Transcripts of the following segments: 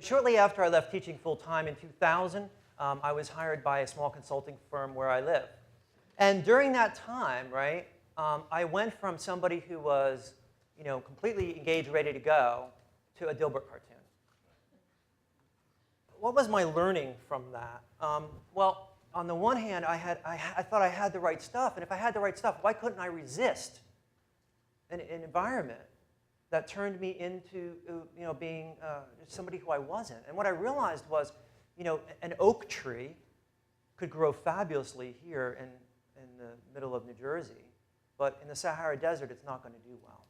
Shortly after I left teaching full-time in 2000, I was hired by a small consulting firm where I live. And during that time, right, I went from somebody who was, completely engaged, ready to go, to a Dilbert cartoon. What was my learning from that? Well, on the one hand, I thought I had the right stuff, and if I had the right stuff, why couldn't I resist an environment that turned me into, being somebody who I wasn't? And what I realized was, an oak tree could grow fabulously here in the middle of New Jersey, but in the Sahara Desert, it's not going to do well.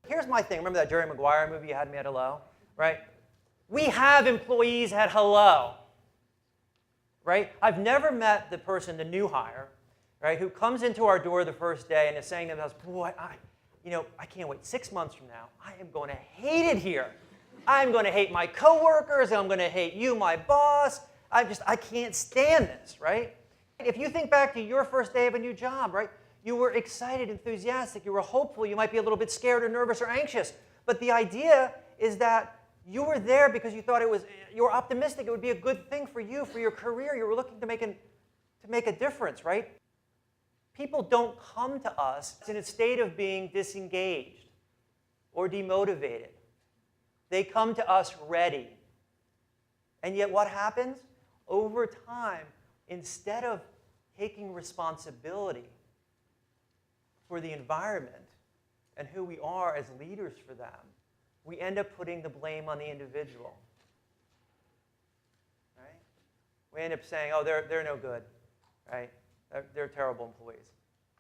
Here's my thing. Remember that Jerry Maguire movie, You Had Me at Hello? Right? We have employees at Hello. Right? I've never met the person, the new hire, right, who comes into our door the first day and is saying to themselves, boy, I can't wait. 6 months from now, I am going to hate it here. I'm going to hate my coworkers. I'm going to hate you, my boss. I can't stand this, right? If you think back to your first day of a new job, right, you were excited, enthusiastic, you were hopeful, you might be a little bit scared or nervous or anxious. But the idea is that you were there because you thought you were optimistic it would be a good thing for you, for your career. You were looking to make a difference, right? People don't come to us in a state of being disengaged or demotivated. They come to us ready. And yet what happens? Over time, instead of taking responsibility for the environment and who we are as leaders for them, we end up putting the blame on the individual. Right? We end up saying, oh, they're no good. Right? They're terrible employees.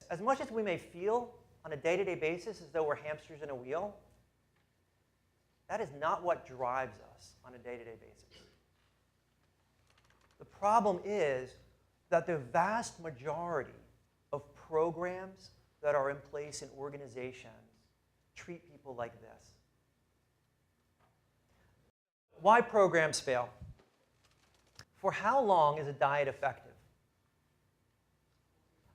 As much as we may feel on a day-to-day basis as though we're hamsters in a wheel, that is not what drives us on a day-to-day basis. The problem is that the vast majority of programs that are in place in organizations treat people like this. Why programs fail? For how long is a diet effective?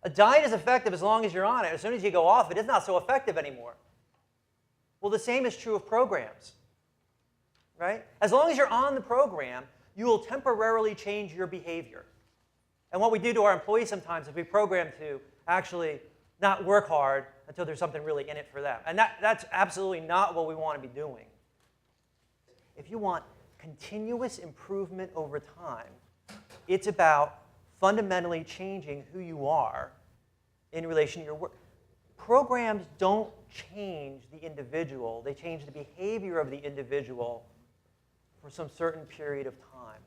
A diet is effective as long as you're on it. As soon as you go off it, it's not so effective anymore. Well, the same is true of programs, right? As long as you're on the program, you will temporarily change your behavior. And what we do to our employees sometimes is we program to actually not work hard until there's something really in it for them. And that's absolutely not what we want to be doing. If you want continuous improvement over time, it's about fundamentally changing who you are in relation to your work. Programs don't change the individual. They change the behavior of the individual for some certain period of time.